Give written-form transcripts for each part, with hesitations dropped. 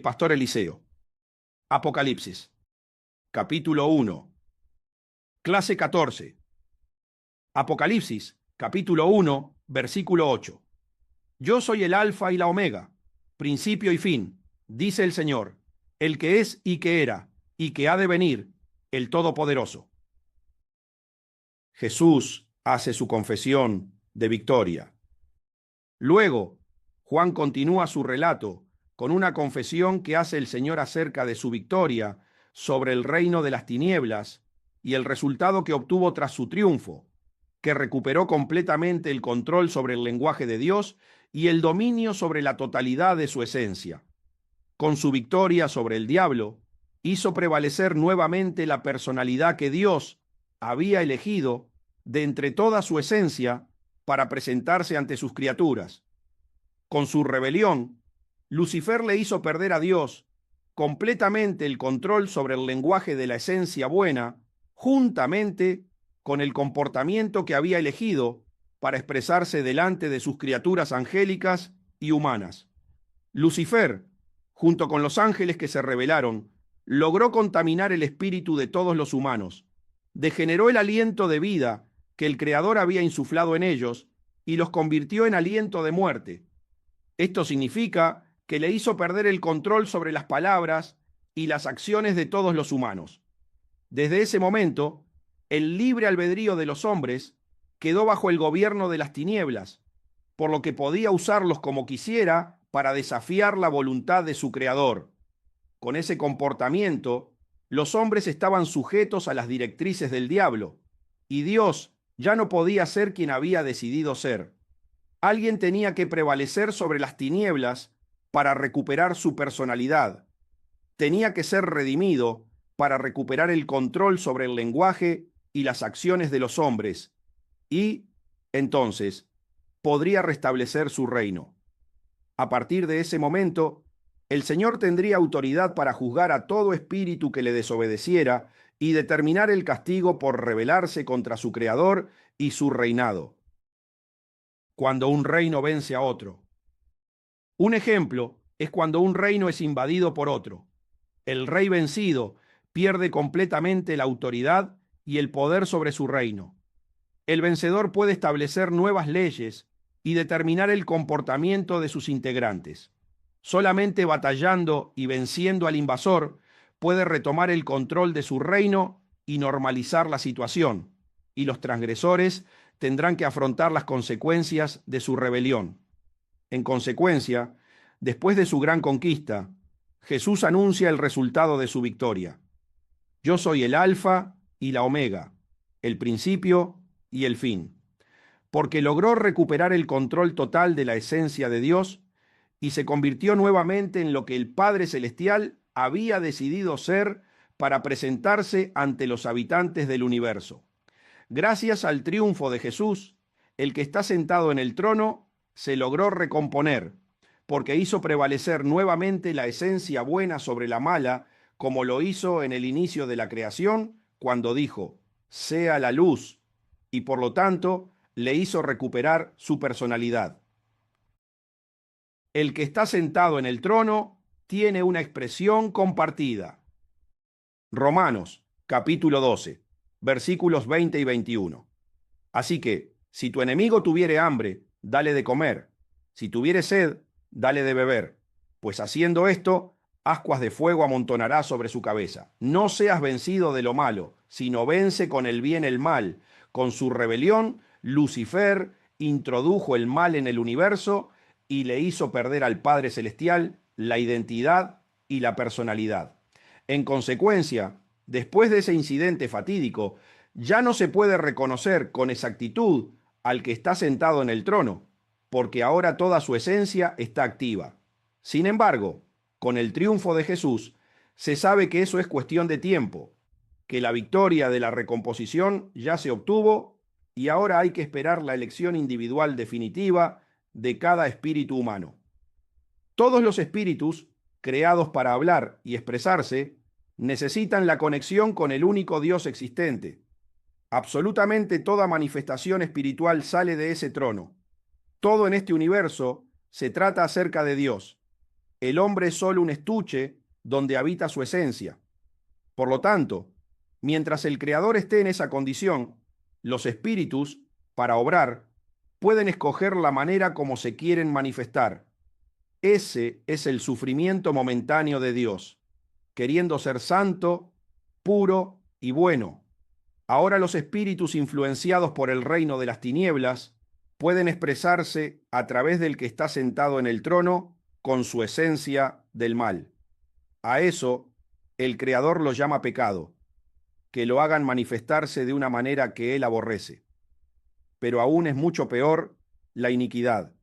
Pastor Eliseo. Apocalipsis. Capítulo 1. Clase 14. Apocalipsis, capítulo 1, versículo 8. Yo soy el Alfa y la Omega, principio y fin, dice el Señor, el que es y que era, y que ha de venir, el Todopoderoso. Jesús hace su confesión de victoria. Luego, Juan continúa su relato con una confesión que hace el Señor acerca de su victoria sobre el reino de las tinieblas y el resultado que obtuvo tras su triunfo, que recuperó completamente el control sobre el lenguaje de Dios y el dominio sobre la totalidad de su esencia. Con su victoria sobre el diablo, hizo prevalecer nuevamente la personalidad que Dios había elegido de entre toda su esencia para presentarse ante sus criaturas. Con su rebelión, Lucifer le hizo perder a Dios completamente el control sobre el lenguaje de la esencia buena, juntamente con el comportamiento que había elegido para expresarse delante de sus criaturas angélicas y humanas. Lucifer, junto con los ángeles que se rebelaron, logró contaminar el espíritu de todos los humanos, degeneró el aliento de vida que el Creador había insuflado en ellos y los convirtió en aliento de muerte. Esto significa que le hizo perder el control sobre las palabras y las acciones de todos los humanos. Desde ese momento, el libre albedrío de los hombres quedó bajo el gobierno de las tinieblas, por lo que podía usarlos como quisiera para desafiar la voluntad de su Creador. Con ese comportamiento, los hombres estaban sujetos a las directrices del diablo, y Dios ya no podía ser quien había decidido ser. Alguien tenía que prevalecer sobre las tinieblas para recuperar su personalidad. Tenía que ser redimido para recuperar el control sobre el lenguaje y las acciones de los hombres, y, entonces, podría restablecer su reino. A partir de ese momento, el Señor tendría autoridad para juzgar a todo espíritu que le desobedeciera y determinar el castigo por rebelarse contra su Creador y su reinado. Cuando un reino vence a otro. Un ejemplo es cuando un reino es invadido por otro. El rey vencido pierde completamente la autoridad y el poder sobre su reino. El vencedor puede establecer nuevas leyes y determinar el comportamiento de sus integrantes. Solamente batallando y venciendo al invasor puede retomar el control de su reino y normalizar la situación, y los transgresores tendrán que afrontar las consecuencias de su rebelión. En consecuencia, después de su gran conquista, Jesús anuncia el resultado de su victoria. Yo soy el Alfa y la Omega, el principio y el fin, porque logró recuperar el control total de la esencia de Dios y se convirtió nuevamente en lo que el Padre Celestial había decidido ser para presentarse ante los habitantes del universo. Gracias al triunfo de Jesús, el que está sentado en el trono se logró recomponer, porque hizo prevalecer nuevamente la esencia buena sobre la mala, como lo hizo en el inicio de la creación, cuando dijo, sea la luz, y por lo tanto le hizo recuperar su personalidad. El que está sentado en el trono tiene una expresión compartida. Romanos, capítulo 12, versículos 20 y 21. Así que, si tu enemigo tuviere hambre, dale de comer. Si tuviere sed, dale de beber. Pues haciendo esto, ascuas de fuego amontonará sobre su cabeza. No seas vencido de lo malo, sino vence con el bien el mal. Con su rebelión, Lucifer introdujo el mal en el universo y le hizo perder al Padre Celestial la identidad y la personalidad. En consecuencia, después de ese incidente fatídico, ya no se puede reconocer con exactitud al que está sentado en el trono, porque ahora toda su esencia está activa. Sin embargo, con el triunfo de Jesús, se sabe que eso es cuestión de tiempo, que la victoria de la recomposición ya se obtuvo y ahora hay que esperar la elección individual definitiva de cada espíritu humano. Todos los espíritus, creados para hablar y expresarse, necesitan la conexión con el único Dios existente. Absolutamente toda manifestación espiritual sale de ese trono. Todo en este universo se trata acerca de Dios. El hombre es solo un estuche donde habita su esencia. Por lo tanto, mientras el Creador esté en esa condición, los espíritus, para obrar, pueden escoger la manera como se quieren manifestar. Ese es el sufrimiento momentáneo de Dios, queriendo ser santo, puro y bueno. Ahora los espíritus influenciados por el reino de las tinieblas pueden expresarse a través del que está sentado en el trono con su esencia del mal. A eso el Creador lo llama pecado, que lo hagan manifestarse de una manera que él aborrece. Pero aún es mucho peor la iniquidad,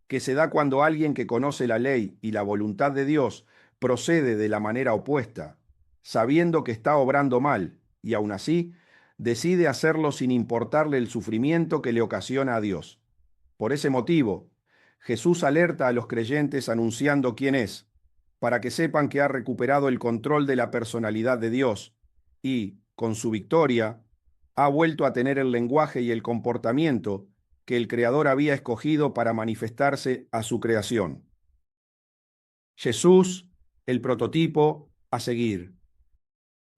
que se da cuando alguien que conoce la ley y la voluntad de Dios procede de la manera opuesta, sabiendo que está obrando mal, y aún así decide hacerlo sin importarle el sufrimiento que le ocasiona a Dios. Por ese motivo, Jesús alerta a los creyentes anunciando quién es, para que sepan que ha recuperado el control de la personalidad de Dios y, con su victoria, ha vuelto a tener el lenguaje y el comportamiento que el Creador había escogido para manifestarse a su creación. Jesús, el prototipo a seguir.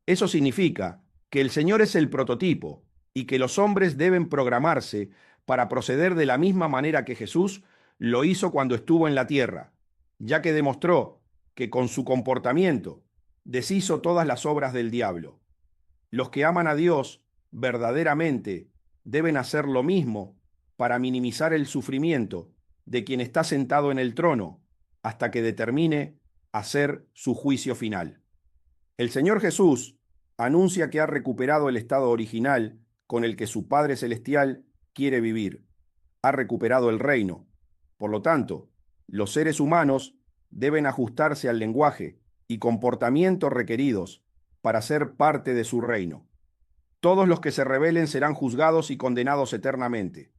Eso significa que el Señor es el prototipo y que los hombres deben programarse para proceder de la misma manera que Jesús lo hizo cuando estuvo en la tierra, ya que demostró que con su comportamiento deshizo todas las obras del diablo. Los que aman a Dios verdaderamente deben hacer lo mismo para minimizar el sufrimiento de quien está sentado en el trono hasta que determine hacer su juicio final. El Señor Jesús anuncia que ha recuperado el estado original con el que su Padre Celestial quiere vivir. Ha recuperado el reino. Por lo tanto, los seres humanos deben ajustarse al lenguaje y comportamiento requeridos para ser parte de su reino. Todos los que se rebelen serán juzgados y condenados eternamente.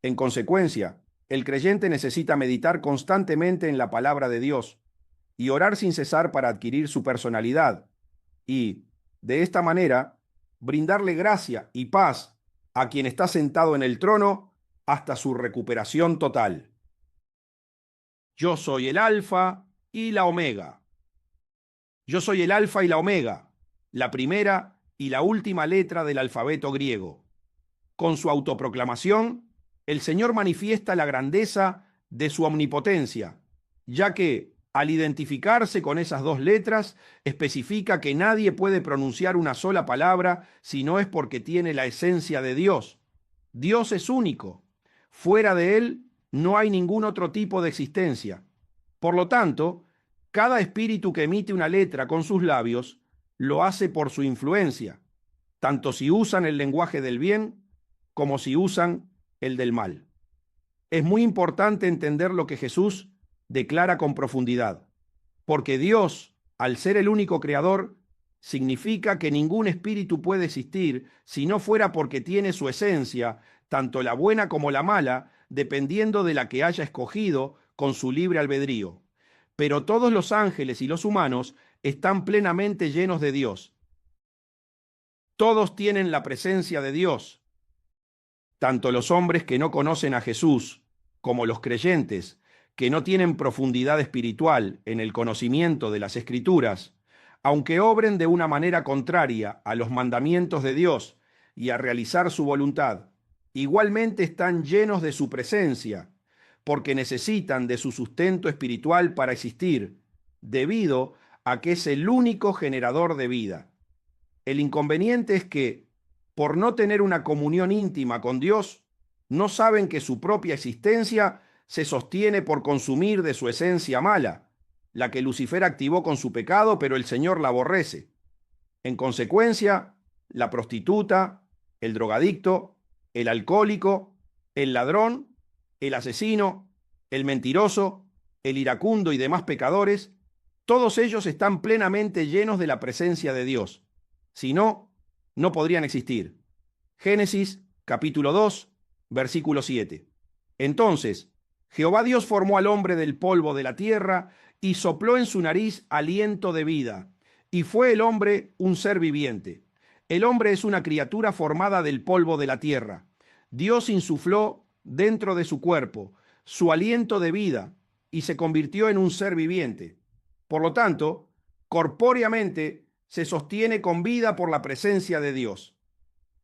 En consecuencia, el creyente necesita meditar constantemente en la palabra de Dios y orar sin cesar para adquirir su personalidad y, de esta manera, brindarle gracia y paz a quien está sentado en el trono hasta su recuperación total. Yo soy el Alfa y la Omega. Yo soy el Alfa y la Omega, la primera y la última letra del alfabeto griego. Con su autoproclamación, el Señor manifiesta la grandeza de su omnipotencia, ya que, al identificarse con esas dos letras, especifica que nadie puede pronunciar una sola palabra si no es porque tiene la esencia de Dios. Dios es único. Fuera de Él no hay ningún otro tipo de existencia. Por lo tanto, cada espíritu que emite una letra con sus labios lo hace por su influencia, tanto si usan el lenguaje del bien como si usan el del mal. Es muy importante entender lo que Jesús declara con profundidad, porque Dios, al ser el único creador, significa que ningún espíritu puede existir si no fuera porque tiene su esencia, tanto la buena como la mala, dependiendo de la que haya escogido con su libre albedrío. Pero todos los ángeles y los humanos están plenamente llenos de Dios. Todos tienen la presencia de Dios. Tanto los hombres que no conocen a Jesús como los creyentes que no tienen profundidad espiritual en el conocimiento de las Escrituras, aunque obren de una manera contraria a los mandamientos de Dios y a realizar su voluntad, igualmente están llenos de su presencia, porque necesitan de su sustento espiritual para existir, debido a que es el único generador de vida. El inconveniente es que, por no tener una comunión íntima con Dios, no saben que su propia existencia se sostiene por consumir de su esencia mala, la que Lucifer activó con su pecado, pero el Señor la aborrece. En consecuencia, la prostituta, el drogadicto, el alcohólico, el ladrón, el asesino, el mentiroso, el iracundo y demás pecadores, todos ellos están plenamente llenos de la presencia de Dios. Si no, no podrían existir. Génesis, capítulo 2, versículo 7. Entonces, Jehová Dios formó al hombre del polvo de la tierra y sopló en su nariz aliento de vida, y fue el hombre un ser viviente. El hombre es una criatura formada del polvo de la tierra. Dios insufló dentro de su cuerpo su aliento de vida, y se convirtió en un ser viviente. Por lo tanto, corpóreamente se sostiene con vida por la presencia de Dios.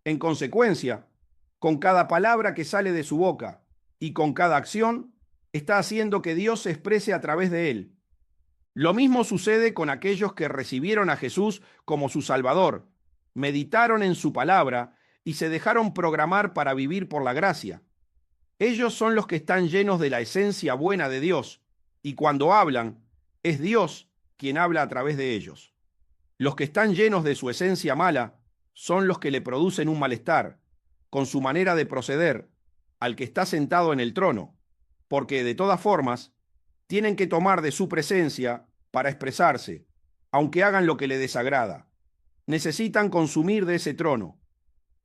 En consecuencia, con cada palabra que sale de su boca y con cada acción, está haciendo que Dios se exprese a través de él. Lo mismo sucede con aquellos que recibieron a Jesús como su Salvador, meditaron en su palabra y se dejaron programar para vivir por la gracia. Ellos son los que están llenos de la esencia buena de Dios, y cuando hablan, es Dios quien habla a través de ellos. Los que están llenos de su esencia mala son los que le producen un malestar, con su manera de proceder, al que está sentado en el trono, porque de todas formas, tienen que tomar de su presencia para expresarse, aunque hagan lo que le desagrada. Necesitan consumir de ese trono.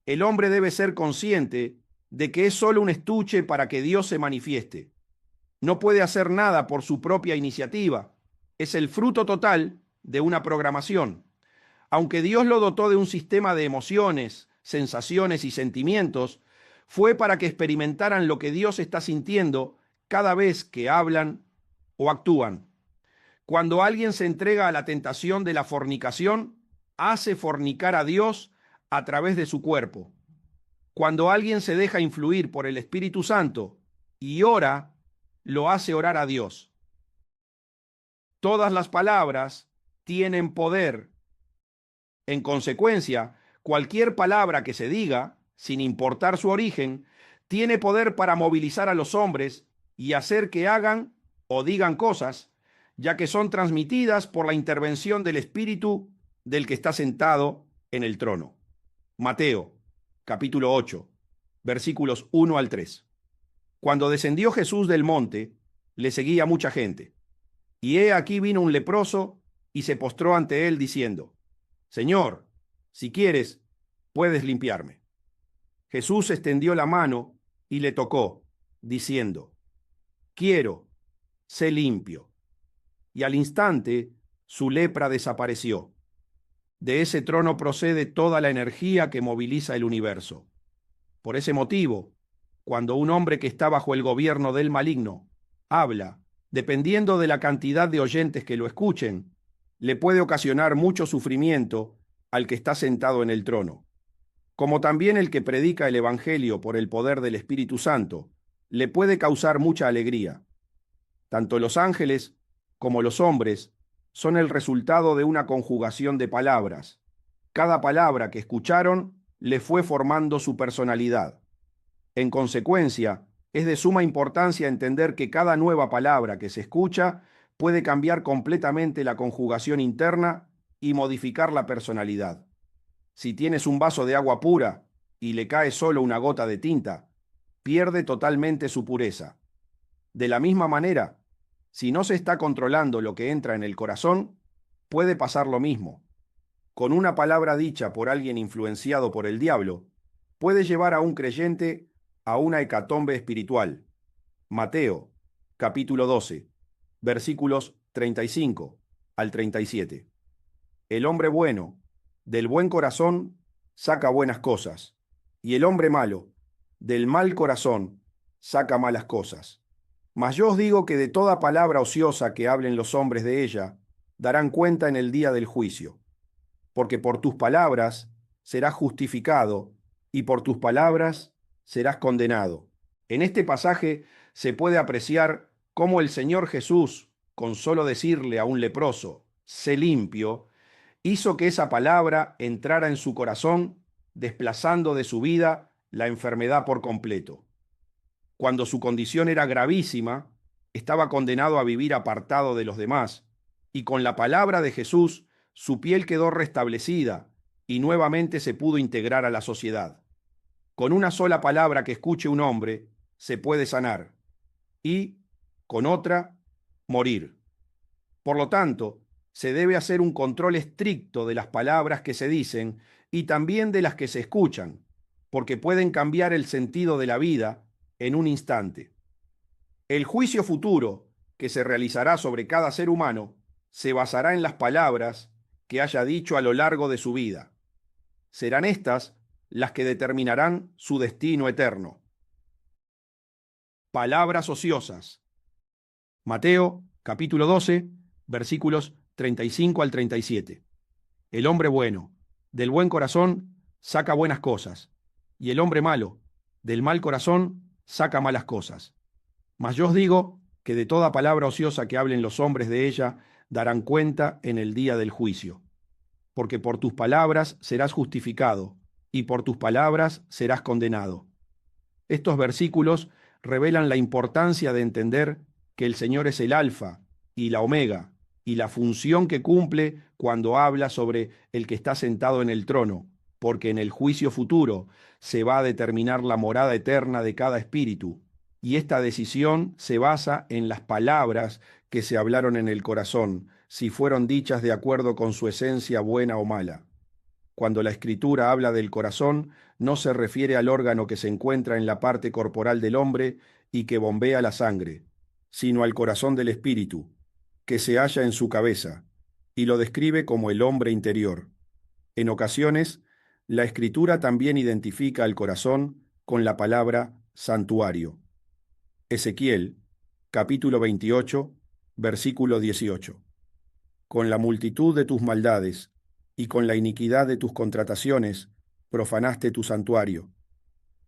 El hombre debe ser consciente de que es solo un estuche para que Dios se manifieste. No puede hacer nada por su propia iniciativa. Es el fruto total de una programación. Aunque Dios lo dotó de un sistema de emociones, sensaciones y sentimientos, fue para que experimentaran lo que Dios está sintiendo cada vez que hablan o actúan. Cuando alguien se entrega a la tentación de la fornicación, hace fornicar a Dios a través de su cuerpo. Cuando alguien se deja influir por el Espíritu Santo y ora, lo hace orar a Dios. Todas las palabras tienen poder. En consecuencia, cualquier palabra que se diga, sin importar su origen, tiene poder para movilizar a los hombres y hacer que hagan o digan cosas, ya que son transmitidas por la intervención del Espíritu del que está sentado en el trono. Mateo, capítulo 8, versículos 1 al 3. Cuando descendió Jesús del monte, le seguía mucha gente. Y he aquí vino un leproso y se postró ante él diciendo: Señor, si quieres, puedes limpiarme. Jesús extendió la mano y le tocó, diciendo: Quiero, sé limpio. Y al instante su lepra desapareció. De ese trono procede toda la energía que moviliza el universo. Por ese motivo, cuando un hombre que está bajo el gobierno del maligno habla, dependiendo de la cantidad de oyentes que lo escuchen, le puede ocasionar mucho sufrimiento al que está sentado en el trono. Como también el que predica el Evangelio por el poder del Espíritu Santo, le puede causar mucha alegría. Tanto los ángeles como los hombres son el resultado de una conjugación de palabras. Cada palabra que escucharon le fue formando su personalidad. En consecuencia, es de suma importancia entender que cada nueva palabra que se escucha puede cambiar completamente la conjugación interna y modificar la personalidad. Si tienes un vaso de agua pura y le cae solo una gota de tinta, pierde totalmente su pureza. De la misma manera, si no se está controlando lo que entra en el corazón, puede pasar lo mismo. Con una palabra dicha por alguien influenciado por el diablo, puede llevar a un creyente a una hecatombe espiritual. Mateo, capítulo 12, versículos 35 al 37. El hombre bueno, del buen corazón, saca buenas cosas, y el hombre malo, del mal corazón, saca malas cosas. Mas yo os digo que de toda palabra ociosa que hablen los hombres de ella, darán cuenta en el día del juicio. Porque por tus palabras serás justificado, y por tus palabras serás condenado. En este pasaje se puede apreciar cómo el Señor Jesús, con solo decirle a un leproso, sé limpio, hizo que esa palabra entrara en su corazón, desplazando de su vida la enfermedad por completo. Cuando su condición era gravísima, estaba condenado a vivir apartado de los demás, y con la palabra de Jesús, su piel quedó restablecida y nuevamente se pudo integrar a la sociedad. Con una sola palabra que escuche un hombre, se puede sanar, y, con otra, morir. Por lo tanto, se debe hacer un control estricto de las palabras que se dicen y también de las que se escuchan, porque pueden cambiar el sentido de la vida en un instante. El juicio futuro que se realizará sobre cada ser humano se basará en las palabras que haya dicho a lo largo de su vida. Serán estas las que determinarán su destino eterno. Palabras ociosas. Mateo, capítulo 12, versículos 35 al 37. El hombre bueno, del buen corazón, saca buenas cosas, y el hombre malo, del mal corazón, saca malas cosas. Mas yo os digo que de toda palabra ociosa que hablen los hombres de ella, darán cuenta en el día del juicio. Porque por tus palabras serás justificado, y por tus palabras serás condenado. Estos versículos revelan la importancia de entender que el Señor es el Alfa y la Omega, y la función que cumple cuando habla sobre el que está sentado en el trono, porque en el juicio futuro se va a determinar la morada eterna de cada espíritu, y esta decisión se basa en las palabras que se hablaron en el corazón, si fueron dichas de acuerdo con su esencia buena o mala. Cuando la Escritura habla del corazón, no se refiere al órgano que se encuentra en la parte corporal del hombre y que bombea la sangre, sino al corazón del espíritu, que se halla en su cabeza, y lo describe como el hombre interior. En ocasiones, la Escritura también identifica al corazón con la palabra santuario. Ezequiel, capítulo 28, versículo 18. Con la multitud de tus maldades y con la iniquidad de tus contrataciones, profanaste tu santuario.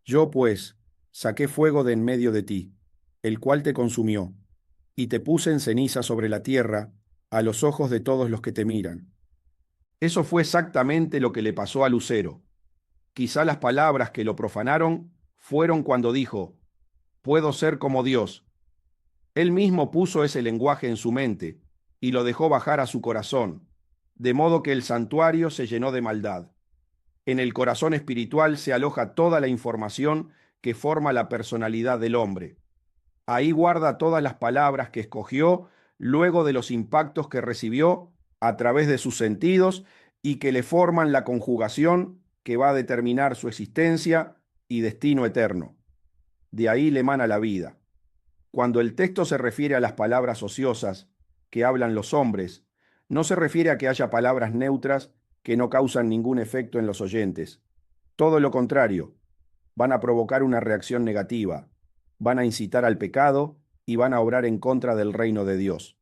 Yo, pues, saqué fuego de en medio de ti, el cual te consumió, y te puse en ceniza sobre la tierra, a los ojos de todos los que te miran. Eso fue exactamente lo que le pasó a Lucero. Quizá las palabras que lo profanaron fueron cuando dijo, puedo ser como Dios. Él mismo puso ese lenguaje en su mente y lo dejó bajar a su corazón, de modo que el santuario se llenó de maldad. En el corazón espiritual se aloja toda la información que forma la personalidad del hombre. Ahí guarda todas las palabras que escogió luego de los impactos que recibió a través de sus sentidos y que le forman la conjugación que va a determinar su existencia y destino eterno. De ahí le emana la vida. Cuando el texto se refiere a las palabras ociosas que hablan los hombres, no se refiere a que haya palabras neutras que no causan ningún efecto en los oyentes. Todo lo contrario, van a provocar una reacción negativa, van a incitar al pecado y van a obrar en contra del reino de Dios.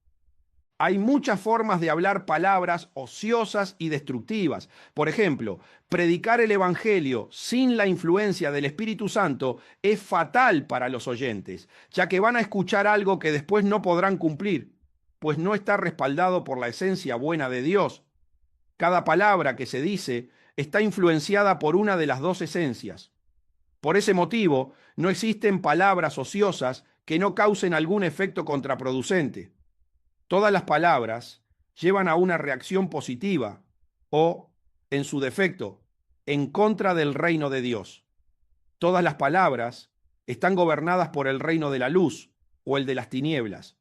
Hay muchas formas de hablar palabras ociosas y destructivas. Por ejemplo, predicar el Evangelio sin la influencia del Espíritu Santo es fatal para los oyentes, ya que van a escuchar algo que después no podrán cumplir, pues no está respaldado por la esencia buena de Dios. Cada palabra que se dice está influenciada por una de las dos esencias. Por ese motivo, no existen palabras ociosas que no causen algún efecto contraproducente. Todas las palabras llevan a una reacción positiva o, en su defecto, en contra del reino de Dios. Todas las palabras están gobernadas por el reino de la luz o el de las tinieblas.